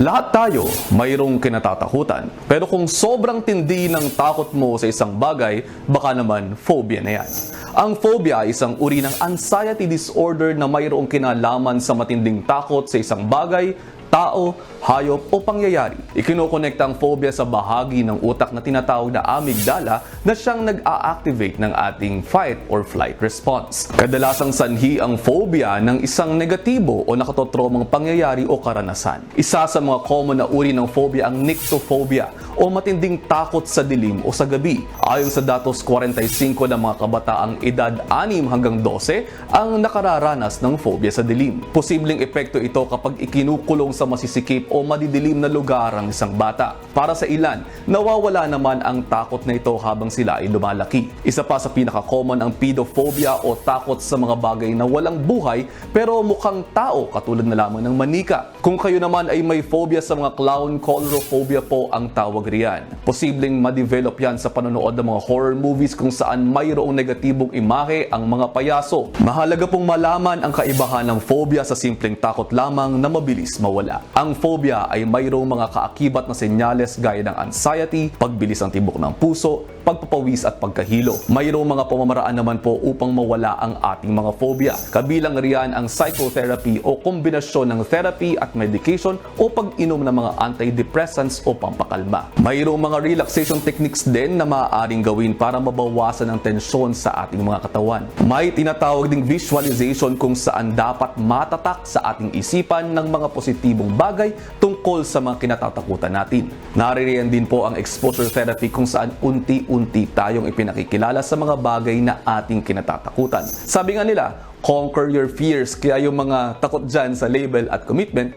Lahat tayo mayroong kinatatakutan. Pero kung sobrang tindi ng takot mo sa isang bagay, baka naman phobia na yan. Ang phobia ay isang uri ng anxiety disorder na mayroong kinalaman sa matinding takot sa isang bagay, tao, hayop o pangyayari. Ikinokonekta ang phobia sa bahagi ng utak na tinatawag na amygdala na siyang nag-a-activate ng ating fight or flight response. Kadalasang sanhi ang phobia ng isang negatibo o nakatotromang pangyayari o karanasan. Isa sa mga common na uri ng phobia ang nyctophobia o matinding takot sa dilim o sa gabi. Ayon sa datos 45 ng mga kabataang edad 6 hanggang 12 ang nakararanas ng phobia sa dilim. Posibleng epekto ito kapag ikinukulong sa masisikip o madidilim na lugar ang isang bata. Para sa ilan, nawawala naman ang takot na ito habang sila ay lumalaki. Isa pa sa pinaka-common ang pedophobia o takot sa mga bagay na walang buhay pero mukhang tao katulad na lamang ng manika. Kung kayo naman ay may phobia sa mga clown, coulrophobia po ang tawag riyan. Posibleng ma-develop yan sa panonood ng mga horror movies kung saan mayroong negatibong imahe ang mga payaso. Mahalaga pong malaman ang kaibahan ng phobia sa simpleng takot lamang na mabilis mawala. Ang phobia ay mayroong mga kaakibat na senyales gaya ng anxiety, pagbilis ng tibok ng puso, pagpapawis at pagkahilo. Mayroong mga pamamaraan naman po upang mawala ang ating mga phobia. Kabilang riyan ang psychotherapy o kombinasyon ng therapy at medication o pag-inom ng mga antidepressants o pampakalma. Mayroong mga relaxation techniques din na maaaring gawin para mabawasan ang tensyon sa ating mga katawan. May tinatawag ding visualization kung saan dapat matatak sa ating isipan ng mga positibong bagay tungkol sa mga kinatatakutan natin. Naririyan din po ang exposure therapy kung saan unti-unti tayong ipinakikilala sa mga bagay na ating kinatatakutan. Sabi nga nila, conquer your fears. Kaya yung mga takot dyan sa label at commitment,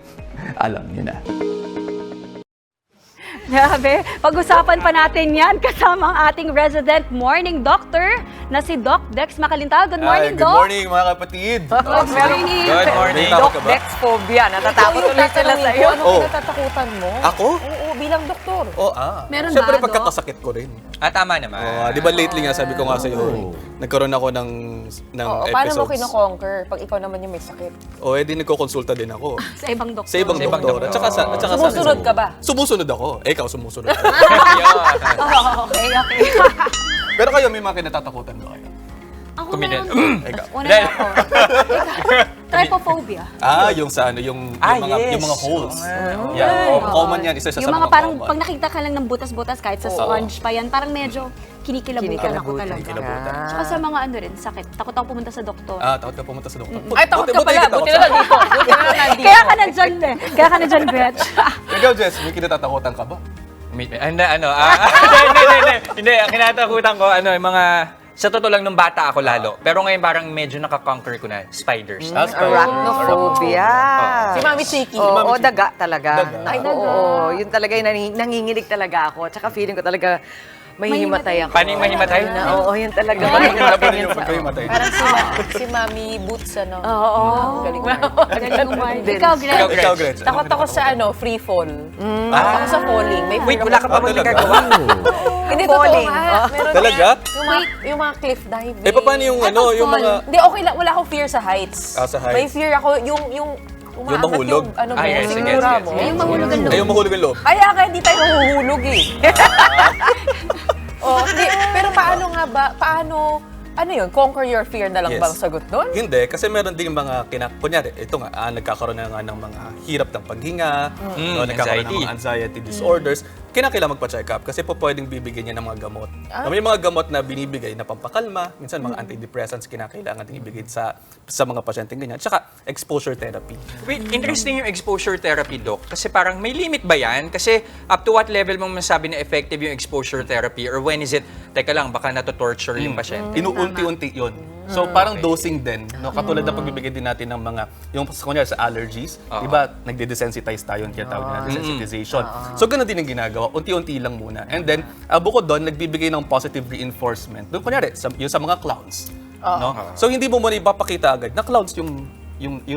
alam nyo na. Grabe, pag-usapan pa natin yan kasama ang ating resident morning doctor na si Doc Dex Macalintal. Good morning, Good Doc. morning, mga kapatid. Good morning. Good morning. Doc Dex phobia. Natatakot ulit sila sa iyo. Oh. Ano kinatatakutan mo? Ako? Oo, bilang doktor. Meron Siyempre, ba, Doc? pagkakasakit ko rin. Tama naman. Di ba lately nga, sabi ko nga sa'yo, nagkaroon ako ng Oo, paano mo episodes. kino-conquer pag ikaw naman yung may sakit? Di nagko-consulta din ako. Sa ibang doktor. Sa ibang doktor. At saka sa Sumusunod ka ba? Sumusunod ako. Ikaw sumusunod ka. Oh, okay. Pero kayo, may mga kinatatakutan ba kayo? Ako Comedian. meron. Ikaw. Una na ako. Trypophobia. Yung sa ano, yung mga holes. Oo. Common yan, isa sa Yung mga mga parang common. pag nakita ka lang ng butas-butas kahit sa sponge pa yan, parang medyo kinikilabutan ako talaga. Kinikilabutan. Tsaka sa mga ano rin, sakit. Takot ako pumunta sa doktor. Takot ka pumunta sa doktor. Ay, takot ka pala. Buti na lang dito. Buti na lang nandito. Kaya ka na dyan, Kaya ka na dyan, Gretch. Ikaw, Jess, may kinatatakutan ka ba? Hindi. Ang kinatakutan ko, yung mga, sa totoo lang, nung bata ako lalo. Pero ngayon parang medyo nakakonquer ko na, spiders. Arachnophobia. Oo. Si Mami Chiki. Mami Oo, Chiki. daga talaga. Daga. Ay, oo. Yun talaga yung nanginginig talaga ako. Tsaka feeling ko talaga mahihimatay ako. Paano yung mahimatay? Oo, yun talaga. Laban niyo pagkahimatay. Parang si Mami Boots, ano? Oo. Galing Galing umay. Ikaw, Gretch. Ikaw, Gretch. Takot ako sa free fall. Takot ako sa falling. May Wait, fear wala ako ka pa bang talaga? nagagawa? Hindi, totoo Falling. nga. Meron Talaga? Yung mga cliff diving. Paano yung yung mga... Hindi, okay lang. Wala akong fear sa heights. Sa heights. May fear ako, yung umaangat mahulog? yung, ano mo, Yes, sigura yes. mo. Yung mahulog ang loob. Ayaw mahulog ang loob. Kaya hindi tayo mahuhulog eh. Hindi, pero paano nga ba, ano yun, conquer your fear na lang Yes. bang sagot doon? Hindi, kasi meron din mga kunyari, ito nga, nagkakaroon na nga ng mga hirap ng paghinga, nagkakaroon ng mga anxiety disorders, kinakailangan magpa-check up kasi po pwedeng bibigyan niya ng mga gamot. May mga gamot na binibigay na pampakalma, minsan mga antidepressants kinakailangan din ibigay sa mga pasyenteng ganyan. Tsaka exposure therapy. Wait, interesting yung exposure therapy, Doc. Kasi parang may limit ba yan? Kasi up to what level mo masabi na effective yung exposure therapy? Or when is it, teka lang, baka nato-torture yung pasyente? Inuunti-unti yun. So parang dosing din, no? Katulad na pagbibigay din natin ng mga, yung kunyari sa allergies, di ba, nagde-desensitize tayo, yung tinatawag na desensitization. So ganun din ang ginagawa, unti-unti lang muna. And then, bukod doon, nagbibigay ng positive reinforcement. Doon kunyari, yung sa mga clowns. No? So hindi mo muna ipapakita agad na clowns yung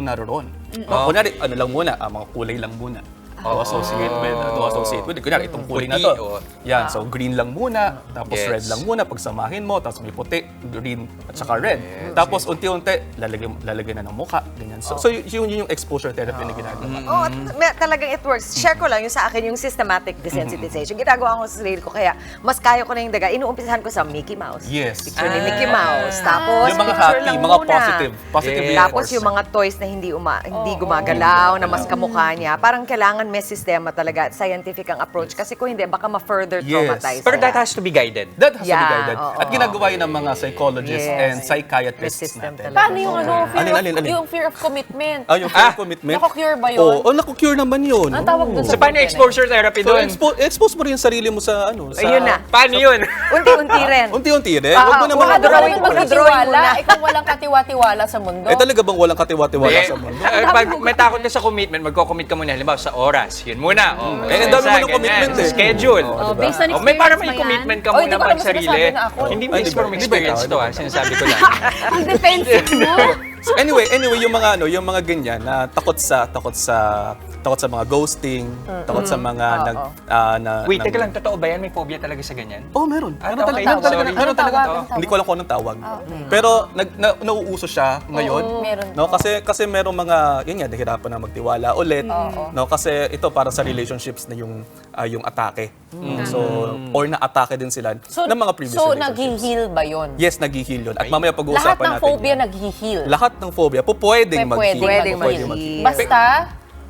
naroon. Kunyari, ano lang muna, mga kulay lang muna. to associate with. Kunyari, itong kulay na Puti, to. Yan, so green lang muna, tapos Yes. red lang muna, pagsamahin mo, tapos may puti, green, at saka red. Tapos unti-unti, lalagyan na ng mukha, ganyan. So yun yung exposure therapy na ginagawa. Oo, at talagang it works. Share ko lang yung sa akin, yung systematic desensitization. Ginagawa ko sa sarili ko, kaya mas kaya ko na yung daga. Inuumpisahan ko sa Mickey Mouse. Yes. Picture ni Mickey Mouse. Tapos, Yung mga picture happy, lang mga muna. positive Tapos reinforcer. yung mga toys na hindi gumagalaw, na mas kamukha niya. Parang kailangan may sistema talaga at scientific ang approach. Kasi kung hindi, baka ma-further traumatize. Pero sila. that has to be guided. That has to be Yeah, guided. oo. At ginagawa yun ng mga psychologists Yes. and May psychiatrists system natin. talaga. Paano yung Alin? yung fear of commitment? Yung fear of commitment. Naku-cure ba yun? Oo, naku-cure naman yun. Ang tawag dun So, sa paano exposure therapy So, doon? expose mo rin yung sarili mo sa sa... Ayun na. Paano yun? Unti-unti rin. Unti-unti rin. Huwag mo naman... Baka Paano ka drawing naman mo, drawing magtitiwala? mo na. Kung walang katiwa-tiwala sa mundo. talaga bang walang katiwa-tiwala sa mundo? Pag may takot ka sa commitment, magko-commit ka muna. Halimbawa, sa oras. Yun muna. Oh, ang dami mo ng commitment ganyan. eh. Schedule. Based on May para experience may ba yan? commitment ka Oh, hindi muna ko pag naman sarili. sinasabi na ako. Hindi Ay, based di ba? from Di ba experience ikaw? to sinasabi ko lang. Ang defensive mo. So anyway, yung mga ganyan na takot sa mga ghosting, takot sa mga Wait, teka lang, totoo ba yan? May phobia talaga sa ganyan? Oh, meron. Meron okay. talaga. Sorry. Meron talaga. Anong tawag? Hindi ko alam kung anong tawag. Pero nauuso siya ngayon. meron. No, kasi merong mga yun nga nahirapan na magtiwala ulit. No, kasi ito para sa relationships na yung atake. So or na-atake din sila ng mga previous So, relationships. nag-heal ba yun? Yes, nag-heal yun. At mamaya Lahat pag-uusapan ng natin. phobia yun. nag-heal. Lahat ng phobia pwedeng mag-heal. Pwedeng Pwedeng mag-heal.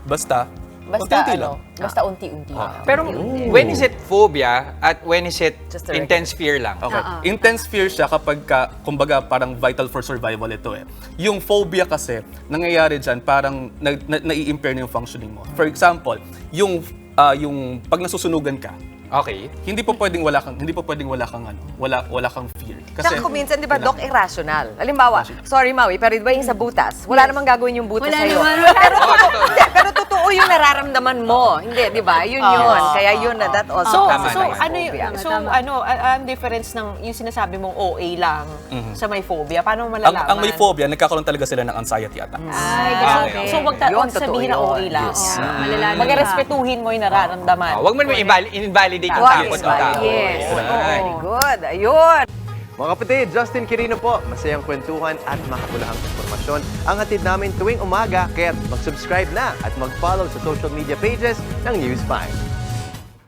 Basta Basta unti-unti lang. Basta unti-unti. Pero when is it phobia at when is it Just a intense fear lang? Okay. Intense fear siya kapag kumbaga parang vital for survival ito eh. Yung phobia kasi, nangyayari dyan, parang nai-impair na yung functioning mo. For example, yung pag nasusunugan ka, Okay. hindi po pwedeng wala kang wala kang fear. Kasi kung minsan, di ba, Doc, irrational. Halimbawa, sorry Maui, pero di ba yung sa butas? Wala namang gagawin yung butas Wala sa'yo. naman. Pero totoo yung nararamdaman mo. Hindi, di ba? Yun yun. Kaya yun na that also. Tama, tama. Ang difference ng yung sinasabi mong OA lang sa may phobia, paano mo malalaman? ang may phobia, nagkakaroon talaga sila ng anxiety attacks. Ay, Ah, grabe. So, wag Yun, sabihin na totoo OA yun. lang. Yes. Malalaman Mag-respetuhin mo yung nararamdaman. Huwag mo naman invalidate yung What takot is ng tao. Yes. Right. Good. Ayun. Mga kapatid, Justin Quirino po. Masayang kwentuhan at makapulahang informasyon ang hatid namin tuwing umaga. Kaya mag-subscribe na at mag-follow sa social media pages ng News 5.